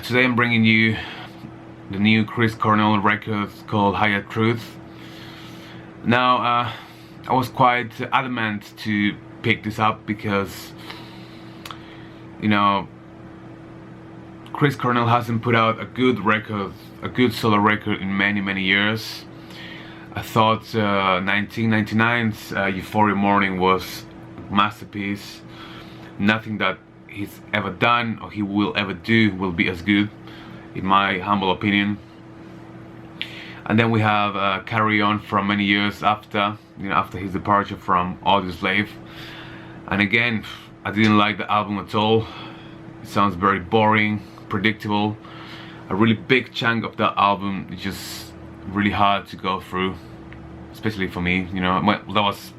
Today I'm bringing you the new Chris Cornell record called Higher Truth. Now, I was quite adamant to pick this up because, you know, Chris Cornell hasn't put out a good record, a good solo record in many years. I thought 1999's Euphoria Morning was a masterpiece. Nothing that he's ever done or he will ever do will be as good, in my humble opinion. And then we have Carry On from many years after, after his departure from Audioslave. And again, I didn't like the album at all. It sounds very boring, predictable. A really big chunk of that album is just really hard to go through, especially for me. That was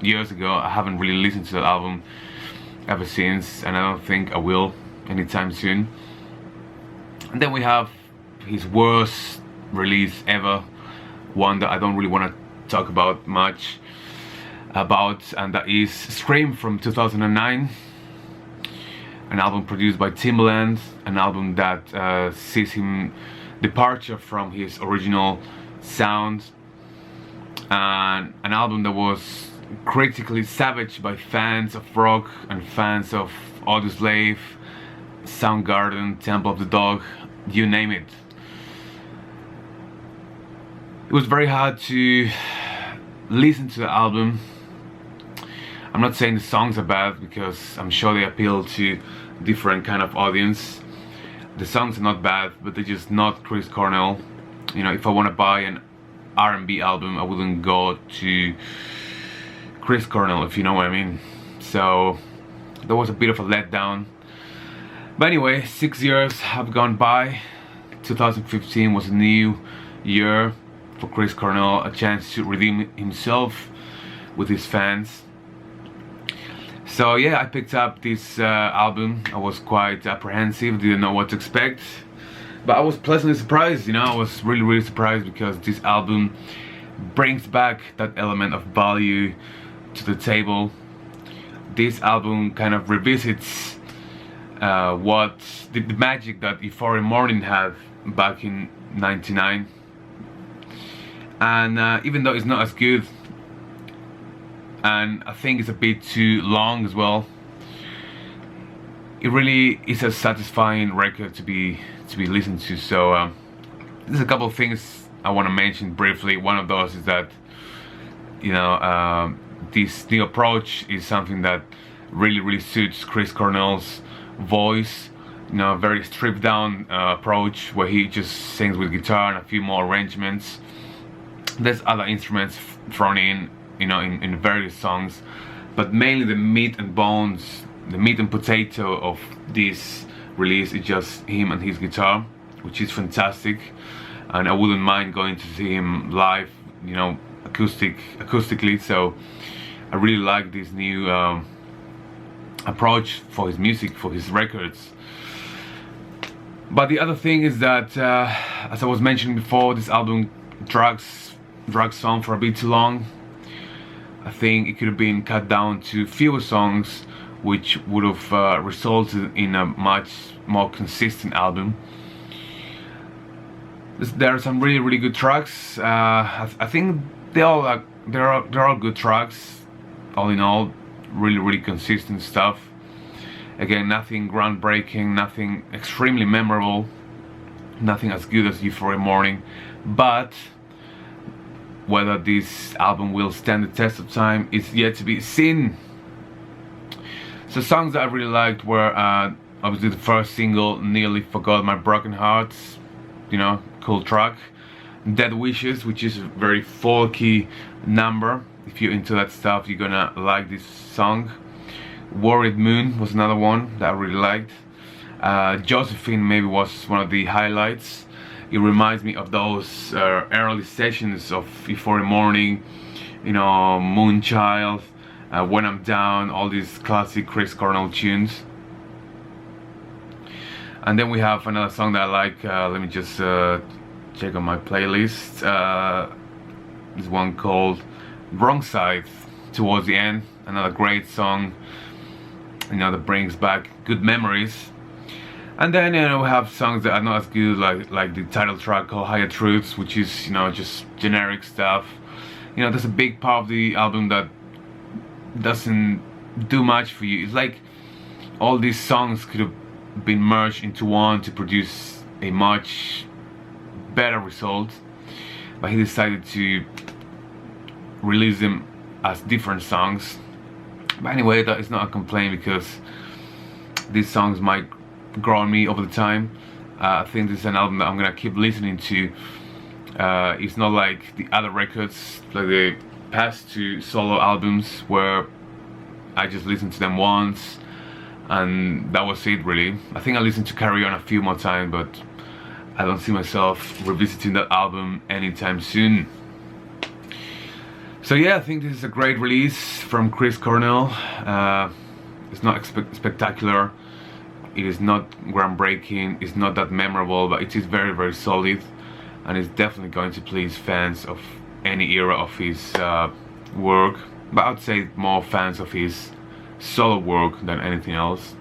years ago. I haven't really listened to that album ever since, and I don't think I will anytime soon. And then we have his worst release ever, one that I don't really want to talk about much about, and that is Scream from 2009, an album produced by Timbaland, an album that sees him departure from his original sound, and an album that was critically savaged by fans of rock and fans of Audioslave, Soundgarden, Temple of the Dog, you name it. It was very hard to listen to the album. I'm not saying the songs are bad, because I'm sure they appeal to different kind of audience. The songs are not bad, but they're just not Chris Cornell. If I want to buy an R&B album, I wouldn't go to Chris Cornell, if you know what I mean. So that was a bit of a letdown. But anyway, 6 years have gone by. 2015 was a new year for Chris Cornell, a chance to redeem himself with his fans. So yeah, I picked up this album. I was quite apprehensive, didn't know what to expect, but I was pleasantly surprised. I was really surprised, because this album brings back that element of value to the table. This album kind of revisits what the magic that Euphoria Morning had back in '99, and even though it's not as good, and I think it's a bit too long as well, it really is a satisfying record to be listened to. So there's a couple of things I want to mention briefly. One of those is that this new approach is something that really suits Chris Cornell's voice. A very stripped down approach, where he just sings with guitar and a few more arrangements. There's other instruments thrown in, in various songs, but mainly the meat and bones, the meat and potato of this release is just him and his guitar, which is fantastic. And I wouldn't mind going to see him live, acoustically. So I really like this new approach for his music, for his records. But the other thing is that, as I was mentioning before, this album drags on for a bit too long. I think it could have been cut down to fewer songs, which would have resulted in a much more consistent album. There are some really good tracks. I think they're all good tracks. All in all, really consistent stuff. Again, nothing groundbreaking, nothing extremely memorable, nothing as good as Euphoria Morning. But whether this album will stand the test of time is yet to be seen. So songs that I really liked were obviously the first single, Nearly Forgot My Broken Heart, cool track. Dead Wishes, which is a very folky number. If you're into that stuff, you're gonna like this song. Worried Moon was another one that I really liked. Josephine maybe was one of the highlights. It reminds me of those early sessions of Euphoria Morning, Moonchild, When I'm Down, all these classic Chris Cornell tunes. And then we have another song that I like. Let me just check on my playlist. This one called Wrong Side, towards the end. Another great song, that brings back good memories. And then we have songs that are not as good, like the title track called Higher Truths, which is just generic stuff. There's a big part of the album that doesn't do much for you. It's like all these songs could have been merged into one to produce a much better result, but he decided to release them as different songs. But anyway, that is not a complaint, because these songs might grow on me over the time. I think this is an album that I'm gonna keep listening to. It's not like the other records, like the past two solo albums, where I just listened to them once and that was it, really. I think I listened to Carry On a few more times, but I don't see myself revisiting that album anytime soon. So yeah, I think this is a great release from Chris Cornell. It's not spectacular, it is not groundbreaking, it's not that memorable, but it is very, very solid, and it's definitely going to please fans of any era of his work, but I'd say more fans of his solo work than anything else.